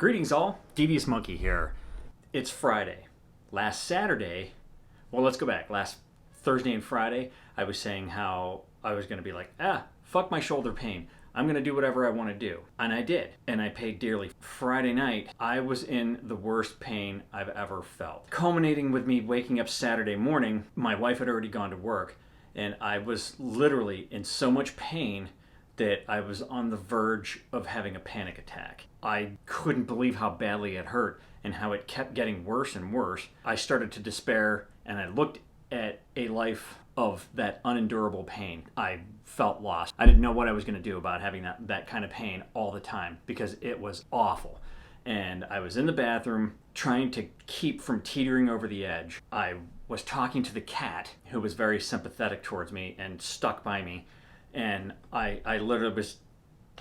Greetings all, Devious Monkey here. It's Friday. Last Saturday, well let's go back, last Thursday and Friday, I was saying how I was going to be like, fuck my shoulder pain. I'm going to do whatever I want to do. And I did. And I paid dearly. Friday night, I was in the worst pain I've ever felt. Culminating with me waking up Saturday morning, my wife had already gone to work, and I was literally in so much pain that I was on the verge of having a panic attack. I couldn't believe how badly it hurt and how it kept getting worse and worse. I started to despair, and I looked at a life of that unendurable pain. I felt lost. I didn't know what I was going to do about having that kind of pain all the time because it was awful. And I was in the bathroom trying to keep from teetering over the edge. I was talking to the cat, who was very sympathetic towards me and stuck by me. And I literally was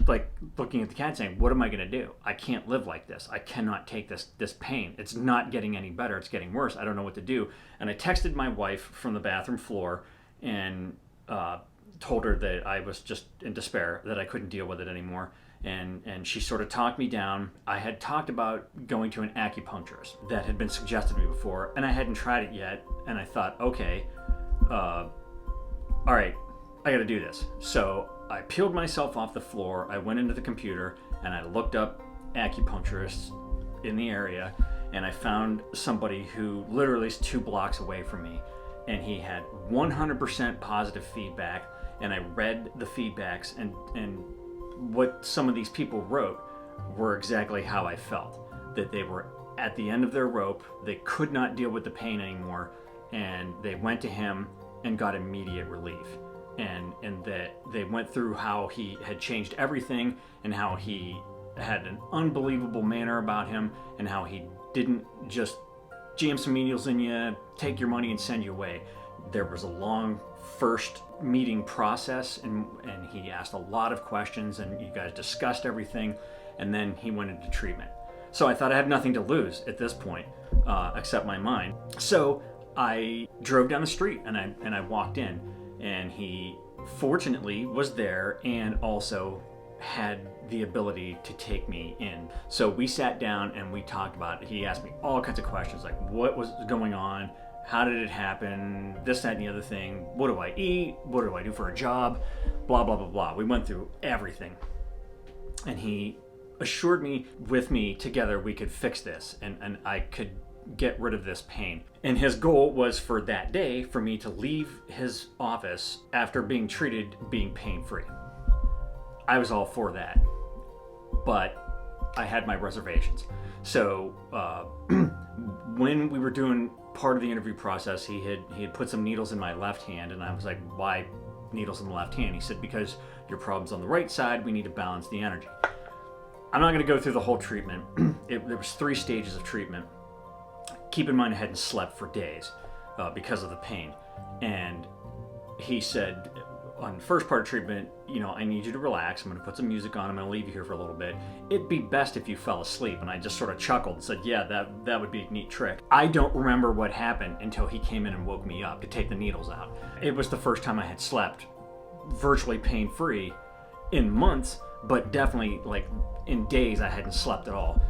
like looking at the cat saying, what am I going to do? I can't live like this. I cannot take this pain. It's not getting any better. It's getting worse. I don't know what to do. And I texted my wife from the bathroom floor and told her that I was just in despair, that I couldn't deal with it anymore. And she sort of talked me down. I had talked about going to an acupuncturist that had been suggested to me before, and I hadn't tried it yet. And I thought, okay, all right, I got to do this. So I peeled myself off the floor. I went into the computer and I looked up acupuncturists in the area, and I found somebody who literally is 2 blocks away from me, and he had 100% positive feedback. And I read the feedbacks, and what some of these people wrote were exactly how I felt, that they were at the end of their rope. They could not deal with the pain anymore, and they went to him and got immediate relief. And that they went through how he had changed everything, and how he had an unbelievable manner about him, and how he didn't just jam some menials in you, take your money and send you away. There was a long first meeting process, and he asked a lot of questions, and you guys discussed everything, and then he went into treatment. So I thought I had nothing to lose at this point, except my mind. So I drove down the street and I walked in. And he fortunately was there and also had the ability to take me in. So we sat down and we talked about it. He asked me all kinds of questions, like what was going on, how did it happen, this, that, and the other thing, what do I eat, what do I do for a job, blah, blah, blah, blah. We went through everything. And he assured me, with me together, we could fix this, and I could get rid of this pain. And his goal was for that day for me to leave his office after being treated, being pain-free. I was all for that, but I had my reservations. So when we were doing part of the interview process, he had put some needles in my left hand, and I was like, why needles in the left hand? He said, because your problem's on the right side, we need to balance the energy. I'm not going to go through the whole treatment. There was 3 stages of treatment. Keep in mind, I hadn't slept for days because of the pain. And he said, on the first part of treatment, I need you to relax. I'm going to put some music on. I'm going to leave you here for a little bit. It'd be best if you fell asleep. And I just sort of chuckled and said, yeah, that would be a neat trick. I don't remember what happened until he came in and woke me up to take the needles out. It was the first time I had slept virtually pain-free in months, but definitely like in days I hadn't slept at all.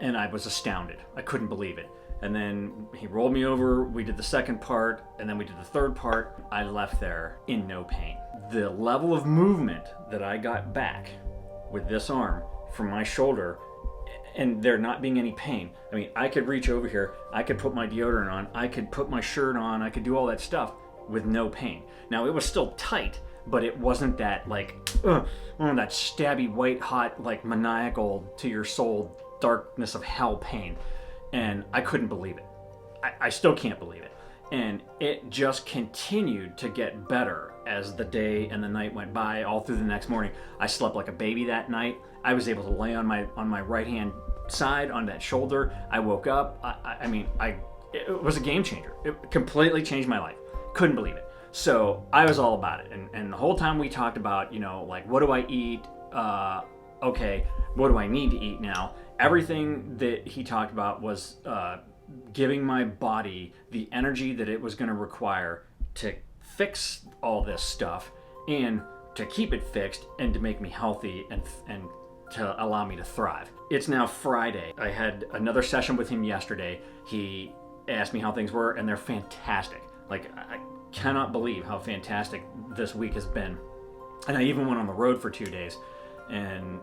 And I was astounded. I couldn't believe it. And then he rolled me over, we did the second part, and then we did the third part. I left there in no pain. The level of movement that I got back with this arm from my shoulder, and there not being any pain. I mean, I could reach over here, I could put my deodorant on, I could put my shirt on, I could do all that stuff with no pain. Now, it was still tight, but it wasn't that like, that stabby, white hot, like maniacal to your soul, darkness of hell pain. And I couldn't believe it. I still can't believe it. And it just continued to get better as the day and the night went by. All through the next morning, I slept like a baby that night. I was able to lay on my right hand side on that shoulder. I woke up. It was a game changer. It completely changed my life. Couldn't believe it. So I was all about it. And the whole time we talked about, like, what do I eat? Okay, what do I need to eat now? Everything that he talked about was giving my body the energy that it was going to require to fix all this stuff and to keep it fixed and to make me healthy and to allow me to thrive. It's now Friday. I had another session with him yesterday. He asked me how things were, and they're fantastic. Like, I cannot believe how fantastic this week has been. And I even went on the road for 2 days, and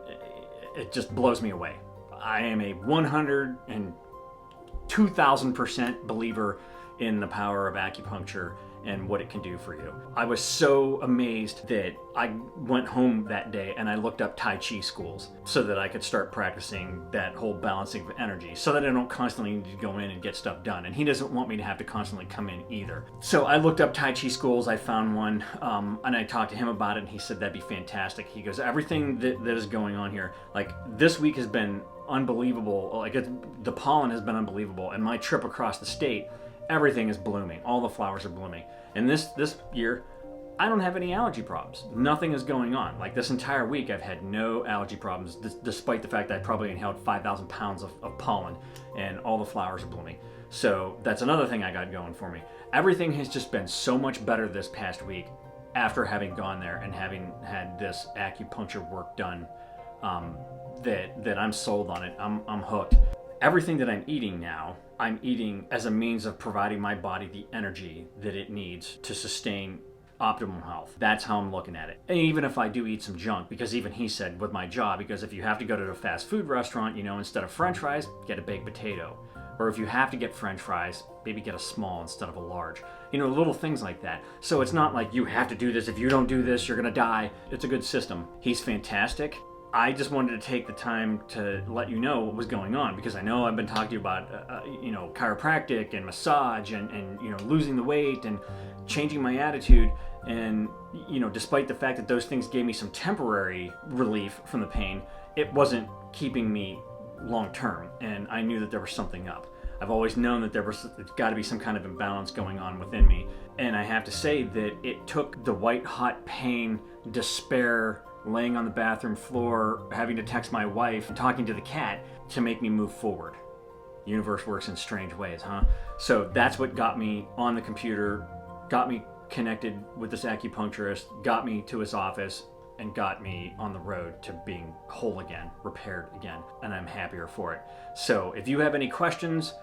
it just blows me away. I am a 102,000% believer in the power of acupuncture and what it can do for you. I was so amazed that I went home that day and I looked up Tai Chi schools so that I could start practicing that whole balancing of energy, so that I don't constantly need to go in and get stuff done. And he doesn't want me to have to constantly come in either. So I looked up Tai Chi schools, I found one, and I talked to him about it, and he said that'd be fantastic. He goes, everything that is going on here, like this week has been unbelievable. Like the pollen has been unbelievable, and my trip across the state, everything is blooming. All the flowers are blooming. And this year, I don't have any allergy problems. Nothing is going on. Like this entire week, I've had no allergy problems, despite the fact that I probably inhaled 5,000 pounds of pollen, and all the flowers are blooming. So that's another thing I got going for me. Everything has just been so much better this past week after having gone there and having had this acupuncture work done, that I'm sold on it. I'm hooked. Everything that I'm eating now, I'm eating as a means of providing my body the energy that it needs to sustain optimal health. That's how I'm looking at it. And even if I do eat some junk, because even he said with my job, because if you have to go to a fast food restaurant, instead of French fries, get a baked potato. Or if you have to get French fries, maybe get a small instead of a large. Little things like that. So it's not like you have to do this. If you don't do this, you're gonna die. It's a good system. He's fantastic. I just wanted to take the time to let you know what was going on, because I know I've been talking to you about, chiropractic and massage and losing the weight and changing my attitude. And, despite the fact that those things gave me some temporary relief from the pain, it wasn't keeping me long term. And I knew that there was something up. I've always known that there's got to be some kind of imbalance going on within me. And I have to say that it took the white hot pain, despair, laying on the bathroom floor, having to text my wife, and talking to the cat to make me move forward. The universe works in strange ways, huh? So that's what got me on the computer, got me connected with this acupuncturist, got me to his office, and got me on the road to being whole again, repaired again, and I'm happier for it. So if you have any questions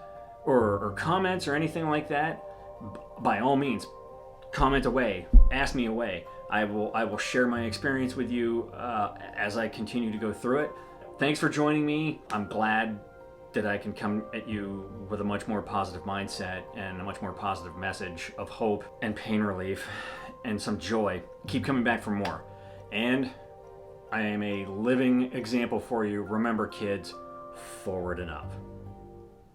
or comments or anything like that, by all means, comment away, ask me away. I will share my experience with you as I continue to go through it. Thanks for joining me. I'm glad that I can come at you with a much more positive mindset and a much more positive message of hope and pain relief and some joy. Keep coming back for more. And I am a living example for you. Remember, kids, forward and up.